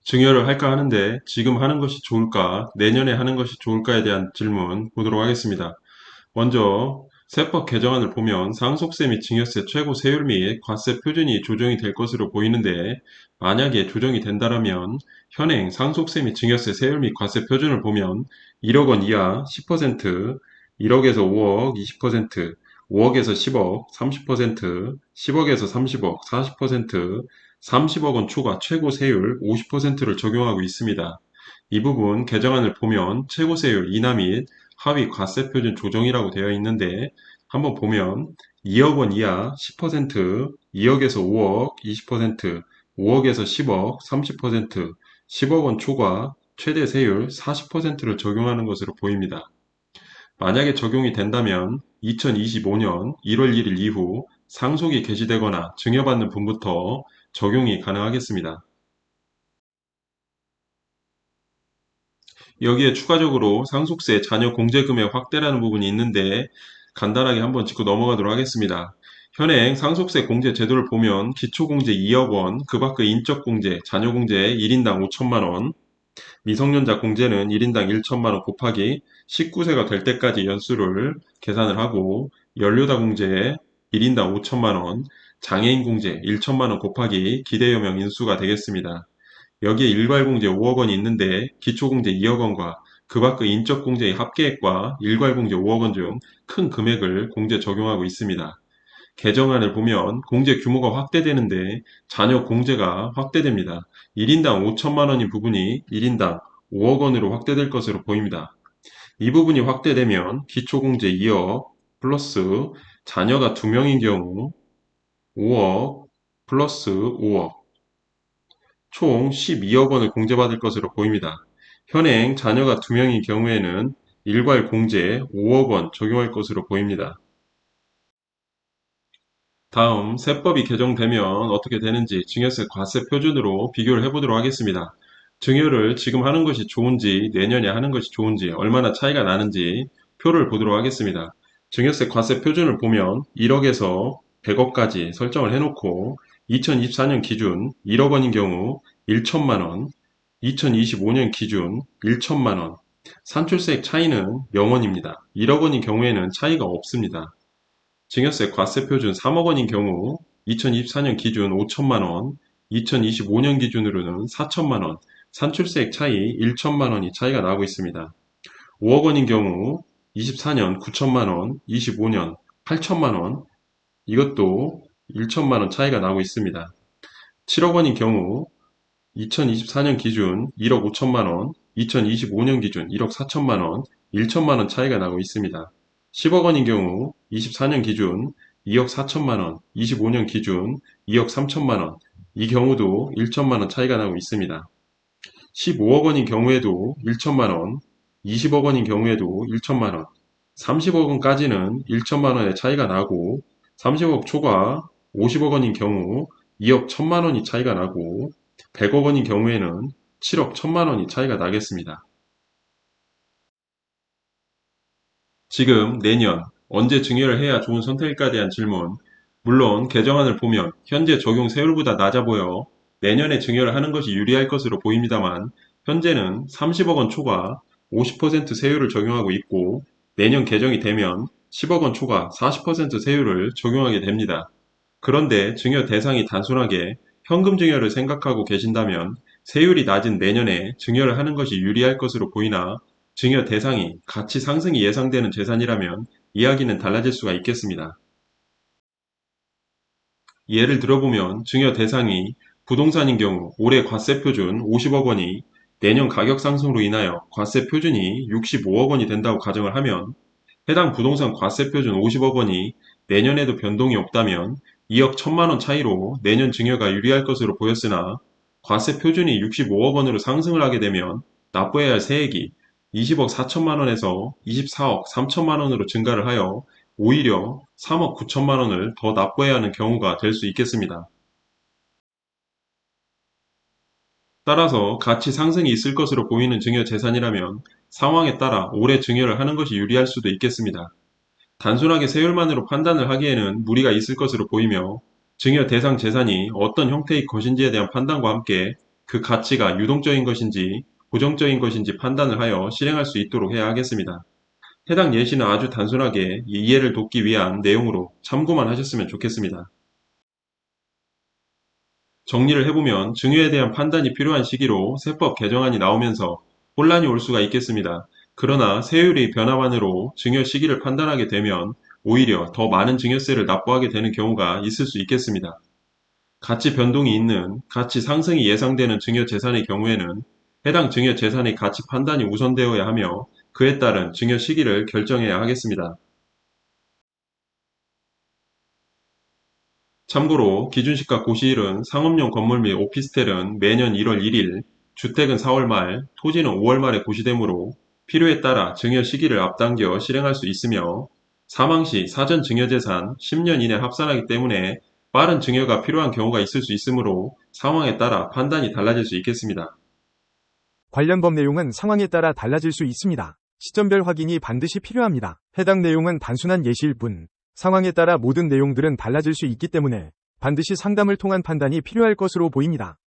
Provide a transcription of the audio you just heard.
증여를 할까 하는데 지금 하는 것이 좋을까, 내년에 하는 것이 좋을까에 대한 질문 보도록 하겠습니다. 먼저 세법 개정안을 보면 상속세 및 증여세 최고 세율 및 과세 표준이 조정이 될 것으로 보이는데, 만약에 조정이 된다면 현행 상속세 및 증여세 세율 및 과세 표준을 보면 1억 원 이하 10%, 1억에서 5억 20%, 5억에서 10억 30%, 10억에서 30억 40%, 30억 원 초과 최고 세율 50%를 적용하고 있습니다. 이 부분 개정안을 보면 최고 세율 인하 및 하위 과세 표준 조정이라고 되어 있는데, 한번 보면 2억 원 이하 10%, 2억에서 5억 20%, 5억에서 10억 30%, 10억 원 초과 최대 세율 40%를 적용하는 것으로 보입니다. 만약에 적용이 된다면 2025년 1월 1일 이후 상속이 개시되거나 증여받는 분부터 적용이 가능하겠습니다. 여기에 추가적으로 상속세 자녀 공제금액 확대라는 부분이 있는데, 간단하게 한번 짚고 넘어가도록 하겠습니다. 현행 상속세 공제 제도를 보면 기초공제 2억 원, 그 밖의 인적공제, 자녀공제 1인당 5천만 원, 미성년자 공제는 1인당 1천만 원 곱하기 19세가 될 때까지 연수를 계산을 하고, 연료다 공제 1인당 5천만 원, 장애인 공제 1천만 원 곱하기 기대여명 인수가 되겠습니다. 여기에 일괄공제 5억 원이 있는데, 기초공제 2억 원과 그 밖의 인적공제의 합계액과 일괄공제 5억 원 중 큰 금액을 공제 적용하고 있습니다. 개정안을 보면 공제 규모가 확대되는데 자녀 공제가 확대됩니다. 1인당 5천만 원인 부분이 1인당 5억 원으로 확대될 것으로 보입니다. 이 부분이 확대되면 기초공제 2억 플러스 자녀가 2명인 경우 5억 플러스 5억 총 12억 원을 공제받을 것으로 보입니다. 현행 자녀가 2명인 경우에는 일괄 공제 5억 원 적용할 것으로 보입니다. 다음 세법이 개정되면 어떻게 되는지 증여세 과세 표준으로 비교를 해보도록 하겠습니다. 증여를 지금 하는 것이 좋은지 내년에 하는 것이 좋은지 얼마나 차이가 나는지 표를 보도록 하겠습니다. 증여세 과세 표준을 보면 1억에서 100억까지 설정을 해놓고 2024년 기준 1억 원인 경우 1천만 원, 2025년 기준 1천만 원, 산출세액 차이는 0원입니다. 1억 원인 경우에는 차이가 없습니다. 증여세 과세 표준 3억 원인 경우 2024년 기준 5천만 원, 2025년 기준으로는 4천만 원, 산출세액 차이 1천만 원이 차이가 나고 있습니다. 5억 원인 경우 24년 9천만 원, 25년 8천만 원, 이것도 1천만 원 차이가 나고 있습니다. 7억 원인 경우 2024년 기준 1억 5천만 원, 2025년 기준 1억 4천만 원, 1천만 원 차이가 나고 있습니다. 10억 원인 경우 24년 기준 2억 4천만 원, 25년 기준 2억 3천만 원, 이 경우도 1천만 원 차이가 나고 있습니다. 15억 원인 경우에도 1천만 원, 20억 원인 경우에도 1천만 원, 30억 원까지는 1천만 원의 차이가 나고, 30억 초과 50억 원인 경우 2억 1천만 원이 차이가 나고, 100억 원인 경우에는 7억 1천만 원이 차이가 나겠습니다. 지금 내년 언제 증여를 해야 좋은 선택일까에 대한 질문. 물론 개정안을 보면 현재 적용 세율보다 낮아 보여 내년에 증여를 하는 것이 유리할 것으로 보입니다만, 현재는 30억 원 초과 50% 세율을 적용하고 있고, 내년 개정이 되면 10억 원 초과 40% 세율을 적용하게 됩니다. 그런데 증여 대상이 단순하게 현금 증여를 생각하고 계신다면 세율이 낮은 내년에 증여를 하는 것이 유리할 것으로 보이나, 증여 대상이 가치 상승이 예상되는 재산이라면 이야기는 달라질 수가 있겠습니다. 예를 들어보면 증여 대상이 부동산인 경우 올해 과세 표준 50억 원이 내년 가격 상승으로 인하여 과세 표준이 65억 원이 된다고 가정을 하면, 해당 부동산 과세 표준 50억 원이 내년에도 변동이 없다면 2억 1천만 원 차이로 내년 증여가 유리할 것으로 보였으나, 과세 표준이 65억 원으로 상승을 하게 되면 납부해야 할 세액이 20억 4천만 원에서 24억 3천만 원으로 증가를 하여 오히려 3억 9천만 원을 더 납부해야 하는 경우가 될 수 있겠습니다. 따라서 가치 상승이 있을 것으로 보이는 증여 재산이라면 상황에 따라 올해 증여를 하는 것이 유리할 수도 있겠습니다. 단순하게 세율만으로 판단을 하기에는 무리가 있을 것으로 보이며, 증여 대상 재산이 어떤 형태의 것인지에 대한 판단과 함께 그 가치가 유동적인 것인지 고정적인 것인지 판단을 하여 실행할 수 있도록 해야 하겠습니다. 해당 예시는 아주 단순하게 이해를 돕기 위한 내용으로 참고만 하셨으면 좋겠습니다. 정리를 해보면 증여에 대한 판단이 필요한 시기로 세법 개정안이 나오면서 혼란이 올 수가 있겠습니다. 그러나 세율의 변화만으로 증여 시기를 판단하게 되면 오히려 더 많은 증여세를 납부하게 되는 경우가 있을 수 있겠습니다. 가치 변동이 있는 가치 상승이 예상되는 증여 재산의 경우에는 해당 증여 재산의 가치 판단이 우선되어야 하며 그에 따른 증여 시기를 결정해야 하겠습니다. 참고로 기준시가 고시일은 상업용 건물 및 오피스텔은 매년 1월 1일, 주택은 4월 말, 토지는 5월 말에 고시되므로 필요에 따라 증여 시기를 앞당겨 실행할 수 있으며 사망 시 사전 증여재산 10년 이내 합산하기 때문에 빠른 증여가 필요한 경우가 있을 수 있으므로 상황에 따라 판단이 달라질 수 있겠습니다. 관련 법 내용은 상황에 따라 달라질 수 있습니다. 시점별 확인이 반드시 필요합니다. 해당 내용은 단순한 예시일 뿐, 상황에 따라 모든 내용들은 달라질 수 있기 때문에 반드시 상담을 통한 판단이 필요할 것으로 보입니다.